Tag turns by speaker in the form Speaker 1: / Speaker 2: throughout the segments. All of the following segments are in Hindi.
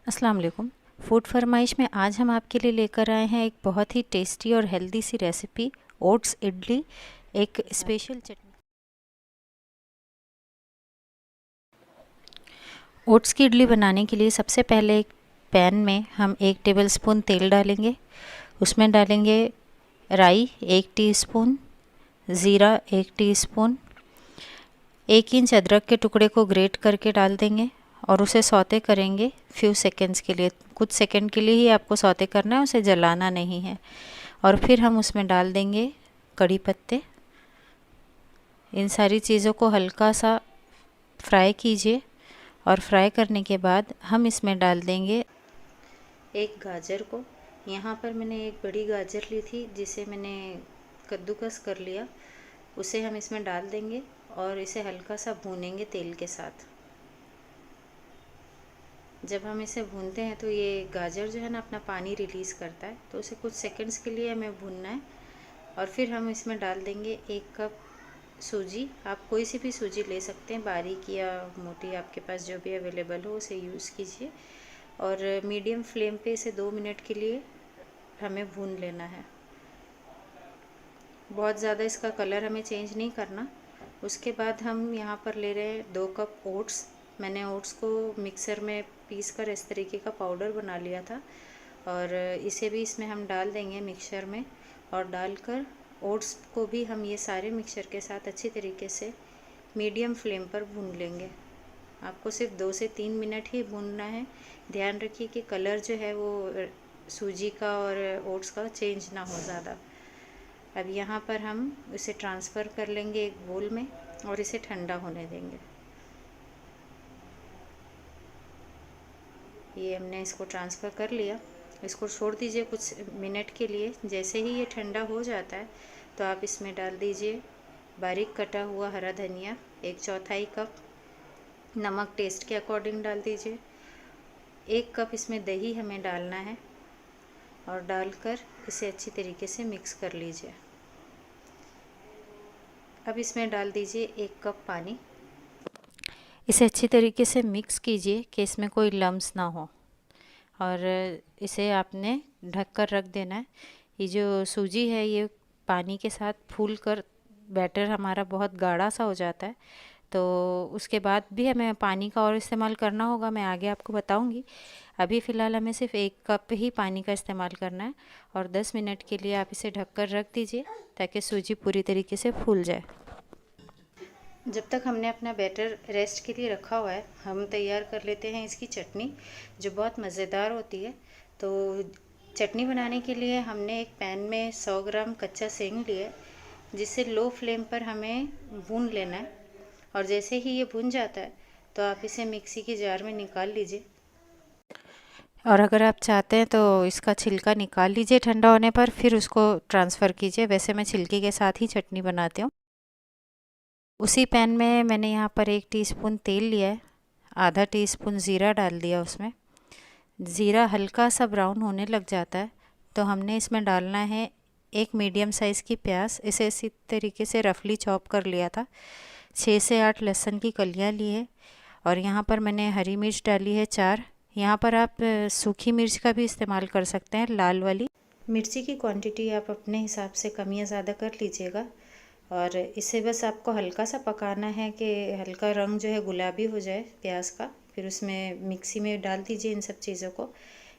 Speaker 1: अस्सलाम वालेकुम। फूड फरमाइश में आज हम आपके लिए लेकर आए हैं एक बहुत ही टेस्टी और हेल्दी सी रेसिपी, ओट्स इडली। एक स्पेशल चटनी। ओट्स की इडली बनाने के लिए सबसे पहले एक पैन में हम 1 टेबलस्पून तेल डालेंगे। उसमें डालेंगे राई 1 टीस्पून, ज़ीरा 1 टीस्पून, 1 इंच अदरक के टुकड़े को ग्रेट करके डाल देंगे और उसे सौते करेंगे फ्यू सेकेंड्स के लिए। कुछ सेकंड के लिए ही आपको सौते करना है, उसे जलाना नहीं है। और फिर हम उसमें डाल देंगे कड़ी पत्ते। इन सारी चीज़ों को हल्का सा फ्राई कीजिए और फ्राई करने के बाद हम इसमें डाल देंगे एक गाजर को। यहाँ पर मैंने एक बड़ी गाजर ली थी जिसे मैंने कद्दूकस कर लिया, उसे हम इसमें डाल देंगे और इसे हल्का सा भूनेंगे तेल के साथ। जब हम इसे भूनते हैं तो ये गाजर जो है ना अपना पानी रिलीज़ करता है, तो उसे कुछ सेकंड्स के लिए हमें भूनना है। और फिर हम इसमें डाल देंगे 1 कप सूजी। आप कोई सी भी सूजी ले सकते हैं, बारीक या मोटी, आपके पास जो भी अवेलेबल हो उसे यूज़ कीजिए। और मीडियम फ्लेम पे इसे 2 मिनट के लिए हमें भून लेना है। बहुत ज़्यादा इसका कलर हमें चेंज नहीं करना। उसके बाद हम यहाँ पर ले रहे हैं 2 कप ओट्स। मैंने ओट्स को मिक्सर में पीस कर इस तरीके का पाउडर बना लिया था और इसे भी इसमें हम डाल देंगे मिक्सर में। और डालकर ओट्स को भी हम ये सारे मिक्सचर के साथ अच्छी तरीके से मीडियम फ्लेम पर भून लेंगे। आपको सिर्फ 2 से 3 मिनट ही भूनना है। ध्यान रखिए कि कलर जो है वो सूजी का और ओट्स का चेंज ना हो ज़्यादा। अब यहाँ पर हम इसे ट्रांसफ़र कर लेंगे एक बोल में और इसे ठंडा होने देंगे। ये हमने इसको ट्रांसफ़र कर लिया। इसको छोड़ दीजिए कुछ मिनट के लिए। जैसे ही ये ठंडा हो जाता है तो आप इसमें डाल दीजिए बारीक कटा हुआ हरा धनिया 1/4 कप, नमक टेस्ट के अकॉर्डिंग डाल दीजिए। 1 कप इसमें दही हमें डालना है और डालकर इसे अच्छी तरीके से मिक्स कर लीजिए। अब इसमें डाल दीजिए 1 कप पानी। इसे अच्छी तरीके से मिक्स कीजिए कि इसमें कोई लम्स ना हो और इसे आपने ढक कर रख देना है। ये जो सूजी है ये पानी के साथ फूल कर बैटर हमारा बहुत गाढ़ा सा हो जाता है, तो उसके बाद भी हमें पानी का और इस्तेमाल करना होगा, मैं आगे आपको बताऊंगी। अभी फ़िलहाल हमें सिर्फ 1 कप ही पानी का इस्तेमाल करना है और 10 मिनट के लिए आप इसे ढक कर रख दीजिए ताकि सूजी पूरी तरीके से फूल जाए। जब तक हमने अपना बैटर रेस्ट के लिए रखा हुआ है, हम तैयार कर लेते हैं इसकी चटनी, जो बहुत मज़ेदार होती है। तो चटनी बनाने के लिए हमने एक पैन में 100 ग्राम कच्चा सेंग लिया है, जिसे लो फ्लेम पर हमें भून लेना है। और जैसे ही ये भुन जाता है तो आप इसे मिक्सी के जार में निकाल लीजिए। और अगर आप चाहते हैं तो इसका छिलका निकाल लीजिए ठंडा होने पर, फिर उसको ट्रांसफ़र कीजिए। वैसे मैं छिलके के साथ ही चटनी बनाती हूँ। उसी पैन में मैंने यहाँ पर 1 टीस्पून तेल लिया है, आधा टीस्पून ज़ीरा डाल दिया उसमें। ज़ीरा हल्का सा ब्राउन होने लग जाता है तो हमने इसमें डालना है एक मीडियम साइज़ की प्याज। इसे इसी तरीके से रफली चॉप कर लिया था। 6 से 8 लहसुन की कलियाँ ली है और यहाँ पर मैंने हरी मिर्च डाली है 4। यहाँ पर आप सूखी मिर्च का भी इस्तेमाल कर सकते हैं, लाल वाली। मिर्ची की क्वांटिटी आप अपने हिसाब से कम या ज़्यादा कर लीजिएगा। और इसे बस आपको हल्का सा पकाना है कि हल्का रंग जो है गुलाबी हो जाए प्याज का। फिर उसमें मिक्सी में डाल दीजिए इन सब चीज़ों को,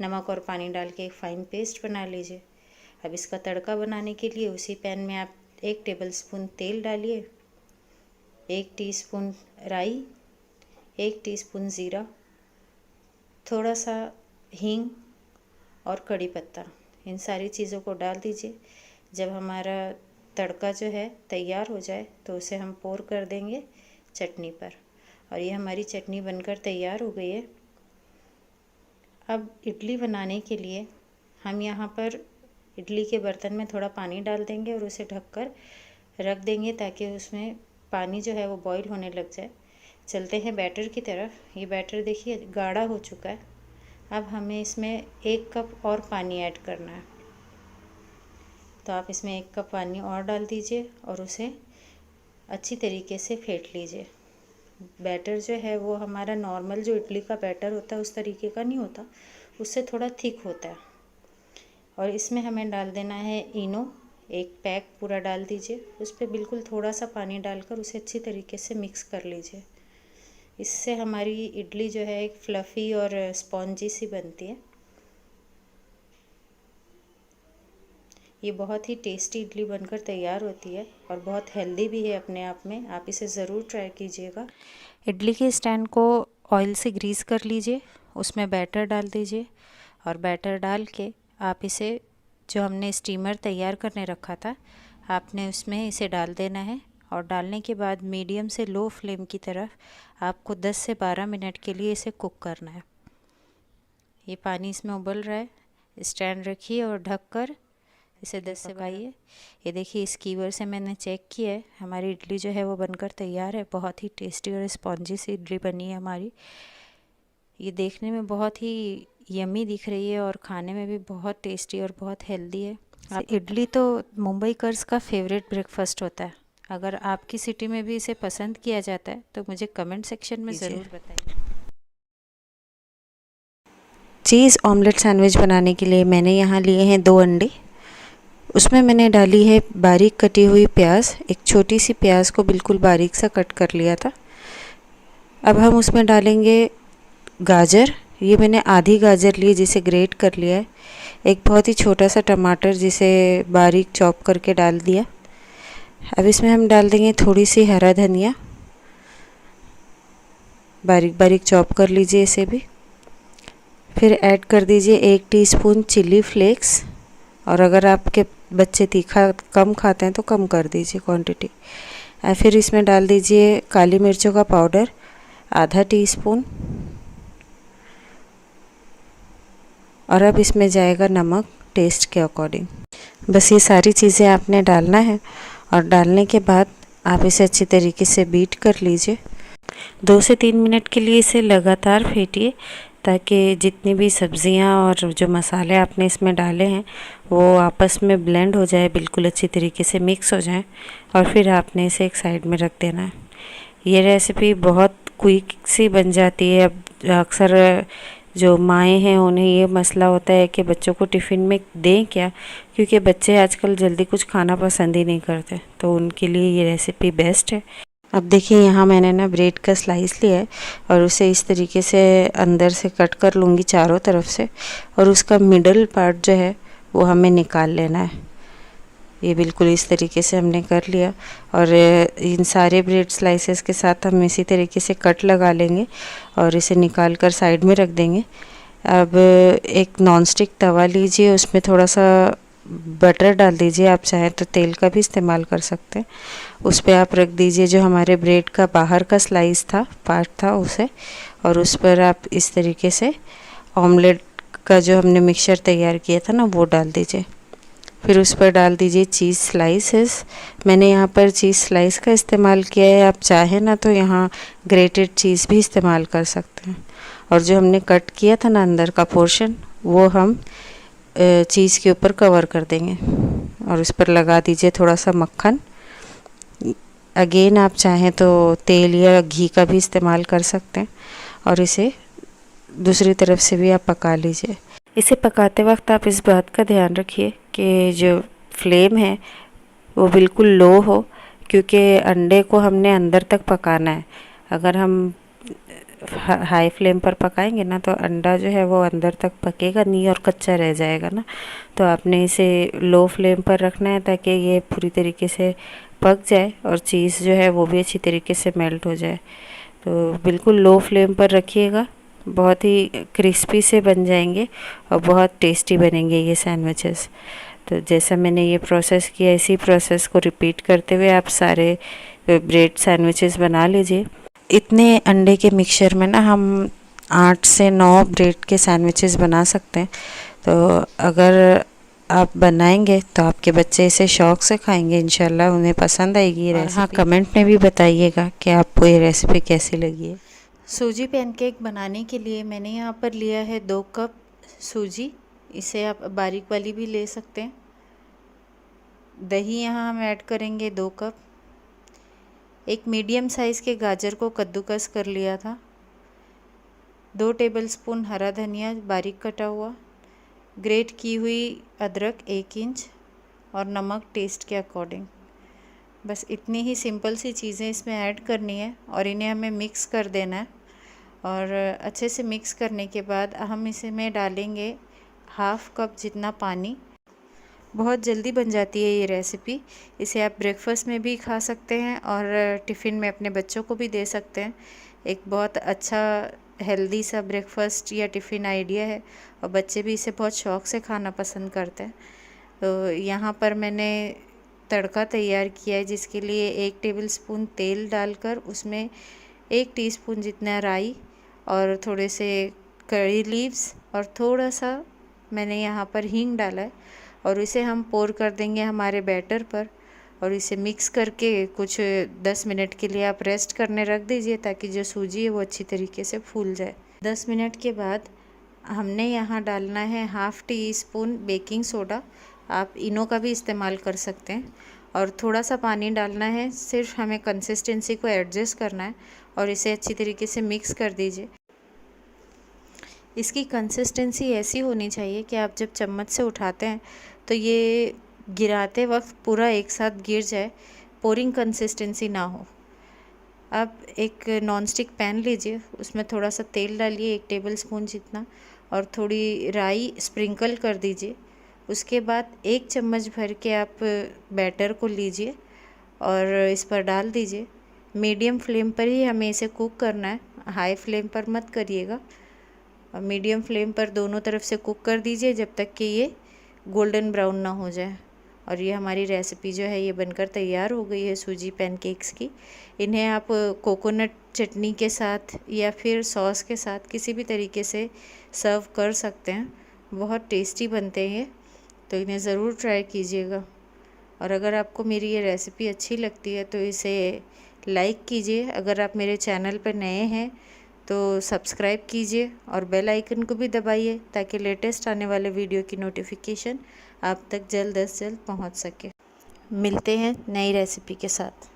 Speaker 1: नमक और पानी डाल के एक फ़ाइन पेस्ट बना लीजिए। अब इसका तड़का बनाने के लिए उसी पैन में आप 1 टेबलस्पून तेल डालिए, 1 टीस्पून राई, 1 टीस्पून ज़ीरा, थोड़ा सा हींग और कड़ी पत्ता, इन सारी चीज़ों को डाल दीजिए। जब हमारा तड़का जो है तैयार हो जाए तो उसे हम पोर कर देंगे चटनी पर। और ये हमारी चटनी बनकर तैयार हो गई है। अब इडली बनाने के लिए हम यहाँ पर इडली के बर्तन में थोड़ा पानी डाल देंगे और उसे ढककर रख देंगे ताकि उसमें पानी जो है वो बॉईल होने लग जाए। चलते हैं बैटर की तरफ। ये बैटर देखिए गाढ़ा हो चुका है। अब हमें इसमें 1 कप और पानी ऐड करना है, तो आप इसमें 1 कप पानी और डाल दीजिए और उसे अच्छी तरीके से फेंट लीजिए। बैटर जो है वो हमारा नॉर्मल जो इडली का बैटर होता है उस तरीके का नहीं होता, उससे थोड़ा थिक होता है। और इसमें हमें डाल देना है इनो, एक पैक पूरा डाल दीजिए। उस पर बिल्कुल थोड़ा सा पानी डालकर उसे अच्छी तरीके से मिक्स कर लीजिए। इससे हमारी इडली जो है एक फ्लफ़ी और स्पॉन्जी सी बनती है। ये बहुत ही टेस्टी इडली बनकर तैयार होती है और बहुत हेल्दी भी है अपने आप में। आप इसे ज़रूर ट्राई कीजिएगा। इडली के स्टैंड को ऑयल से ग्रीस कर लीजिए, उसमें बैटर डाल दीजिए और बैटर डाल के आप इसे, जो हमने स्टीमर तैयार करने रखा था, आपने उसमें इसे डाल देना है। और डालने के बाद मीडियम से लो फ्लेम की तरफ आपको 10 से 12 मिनट के लिए इसे कुक करना है। ये पानी इसमें उबल रहा है, स्टैंड रखिए और ढककर इसे 10 से पकाइए। ये देखिए, इस कीवर से मैंने चेक किया है, हमारी इडली जो है वो बनकर तैयार है। बहुत ही टेस्टी और स्पॉन्जी सी इडली बनी है हमारी। ये देखने में बहुत ही यम्मी दिख रही है और खाने में भी बहुत टेस्टी और बहुत हेल्दी है। इडली तो मुंबईकर्स का फेवरेट ब्रेकफास्ट होता है। अगर आपकी सिटी में भी इसे पसंद किया जाता है तो मुझे कमेंट सेक्शन में ज़रूर बताइए।
Speaker 2: चीज़ ऑमलेट सैंडविच बनाने के लिए मैंने यहाँ लिए हैं 2 अंडे। उसमें मैंने डाली है बारीक कटी हुई प्याज। एक छोटी सी प्याज को बिल्कुल बारीक सा कट कर लिया था। अब हम उसमें डालेंगे गाजर। ये मैंने आधी गाजर ली जिसे ग्रेट कर लिया है। एक बहुत ही छोटा सा टमाटर जिसे बारीक चॉप करके डाल दिया। अब इसमें हम डाल देंगे थोड़ी सी हरा धनिया, बारीक बारीक चॉप कर लीजिए इसे भी। फिर ऐड कर दीजिए 1 टीस्पून चिली फ्लेक्स, और अगर आपके बच्चे तीखा कम खाते हैं तो कम कर दीजिए क्वांटिटी। फिर इसमें डाल दीजिए काली मिर्चों का पाउडर आधा टीस्पून, और अब इसमें जाएगा नमक टेस्ट के अकॉर्डिंग। बस ये सारी चीज़ें आपने डालना है और डालने के बाद आप इसे अच्छी तरीके से बीट कर लीजिए। 2 से 3 मिनट के लिए इसे लगातार फेंटिए ताकि जितनी भी सब्जियां और जो मसाले आपने इसमें डाले हैं वो आपस में ब्लेंड हो जाए, बिल्कुल अच्छी तरीके से मिक्स हो जाए। और फिर आपने इसे एक साइड में रख देना है। ये रेसिपी बहुत क्विक सी बन जाती है। अब अक्सर जो माएँ हैं उन्हें ये मसला होता है कि बच्चों को टिफ़िन में दें क्या, क्योंकि बच्चे आजकल जल्दी कुछ खाना पसंद ही नहीं करते, तो उनके लिए ये रेसिपी बेस्ट है। अब देखिए, यहाँ मैंने ना ब्रेड का स्लाइस लिया है और उसे इस तरीके से अंदर से कट कर लूँगी चारों तरफ से, और उसका मिडल पार्ट जो है वो हमें निकाल लेना है। ये बिल्कुल इस तरीके से हमने कर लिया और इन सारे ब्रेड स्लाइसेस के साथ हम इसी तरीके से कट लगा लेंगे और इसे निकाल कर साइड में रख देंगे। अब एक नॉनस्टिक तवा लीजिए, उसमें थोड़ा सा बटर डाल दीजिए, आप चाहें तो तेल का भी इस्तेमाल कर सकते हैं। उस पर आप रख दीजिए जो हमारे ब्रेड का बाहर का स्लाइस था, पार्ट था उसे, और उस पर आप इस तरीके से ऑमलेट का जो हमने मिक्सचर तैयार किया था ना वो डाल दीजिए। फिर उस पर डाल दीजिए चीज़ स्लाइसेस। मैंने यहाँ पर चीज़ स्लाइस का इस्तेमाल किया है, आप चाहें ना तो यहाँ ग्रेटेड चीज़ भी इस्तेमाल कर सकते हैं। और जो हमने कट किया था ना अंदर का पोर्शन, वो हम चीज़ के ऊपर कवर कर देंगे और उस पर लगा दीजिए थोड़ा सा मक्खन। अगेन आप चाहें तो तेल या घी का भी इस्तेमाल कर सकते हैं, और इसे दूसरी तरफ से भी आप पका लीजिए। इसे पकाते वक्त आप इस बात का ध्यान रखिए कि जो फ्लेम है वो बिल्कुल लो हो, क्योंकि अंडे को हमने अंदर तक पकाना है। अगर हम हाई फ्लेम पर पकाएंगे ना तो अंडा जो है वो अंदर तक पकेगा नहीं और कच्चा रह जाएगा ना। तो आपने इसे लो फ्लेम पर रखना है ताकि ये पूरी तरीके से पक जाए और चीज़ जो है वो भी अच्छी तरीके से मेल्ट हो जाए। तो बिल्कुल लो फ्लेम पर रखिएगा, बहुत ही क्रिस्पी से बन जाएंगे और बहुत टेस्टी बनेंगे ये सैंडविचेस। तो जैसा मैंने ये प्रोसेस किया, इसी प्रोसेस को रिपीट करते हुए आप सारे ब्रेड सैंडविचेस बना लीजिए। इतने अंडे के मिक्सचर में ना हम 8 से 9 ब्रेड के सैंडविचेस बना सकते हैं। तो अगर आप बनाएंगे तो आपके बच्चे इसे शौक़ से खाएंगे, इंशाल्लाह उन्हें पसंद आएगी ये रेसिपी। हाँ, कमेंट में भी बताइएगा कि आपको ये रेसिपी कैसी लगी है।
Speaker 1: सूजी पैनकेक बनाने के लिए मैंने यहाँ पर लिया है 2 कप सूजी। इसे आप बारीक वाली भी ले सकते हैं। दही यहाँ हम ऐड करेंगे 2 कप। एक मीडियम साइज़ के गाजर को कद्दूकस कर लिया था, 2 टेबलस्पून हरा धनिया बारीक कटा हुआ, ग्रेट की हुई अदरक 1 इंच और नमक टेस्ट के अकॉर्डिंग। बस इतनी ही सिंपल सी चीज़ें इसमें ऐड करनी है और इन्हें हमें मिक्स कर देना है। और अच्छे से मिक्स करने के बाद हम इसमें डालेंगे 1/2 कप जितना पानी। बहुत जल्दी बन जाती है ये रेसिपी। इसे आप ब्रेकफास्ट में भी खा सकते हैं और टिफ़िन में अपने बच्चों को भी दे सकते हैं। एक बहुत अच्छा हेल्दी सा ब्रेकफास्ट या टिफ़िन आइडिया है और बच्चे भी इसे बहुत शौक़ से खाना पसंद करते हैं। तो यहाँ पर मैंने तड़का तैयार किया है, जिसके लिए 1 टेबलस्पून तेल डालकर उसमें 1 टीस्पून जितना राई और थोड़े से करी लीव्स और थोड़ा सा मैंने यहाँ पर हींग डाला है और इसे हम पोर कर देंगे हमारे बैटर पर और इसे मिक्स करके कुछ 10 मिनट के लिए आप रेस्ट करने रख दीजिए ताकि जो सूजी है वो अच्छी तरीके से फूल जाए। 10 मिनट के बाद हमने यहाँ डालना है 1/2 टीस्पून बेकिंग सोडा, आप इनो का भी इस्तेमाल कर सकते हैं, और थोड़ा सा पानी डालना है। सिर्फ हमें कंसिस्टेंसी को एडजस्ट करना है और इसे अच्छी तरीके से मिक्स कर दीजिए। इसकी कंसिस्टेंसी ऐसी होनी चाहिए कि आप जब चम्मच से उठाते हैं तो ये गिराते वक्त पूरा एक साथ गिर जाए, पोरिंग कंसिस्टेंसी ना हो। अब एक नॉनस्टिक पैन लीजिए, उसमें थोड़ा सा तेल डालिए 1 टेबलस्पून जितना और थोड़ी राई स्प्रिंकल कर दीजिए। उसके बाद 1 चम्मच भर के आप बैटर को लीजिए और इस पर डाल दीजिए। मीडियम फ्लेम पर ही हमें इसे कुक करना है, हाई फ्लेम पर मत करिएगा। और मीडियम फ्लेम पर दोनों तरफ से कुक कर दीजिए जब तक कि ये गोल्डन ब्राउन ना हो जाए। और ये हमारी रेसिपी जो है ये बनकर तैयार हो गई है सूजी पैनकेक्स की। इन्हें आप कोकोनट चटनी के साथ या फिर सॉस के साथ किसी भी तरीके से सर्व कर सकते हैं, बहुत टेस्टी बनते हैं, तो इन्हें ज़रूर ट्राई कीजिएगा। और अगर आपको मेरी ये रेसिपी अच्छी लगती है तो इसे लाइक कीजिए। अगर आप मेरे चैनल पर नए हैं तो सब्सक्राइब कीजिए और बेल आइकन को भी दबाइए ताकि लेटेस्ट आने वाले वीडियो की नोटिफिकेशन आप तक जल्द से जल्द पहुंच सके। मिलते हैं नई रेसिपी के साथ।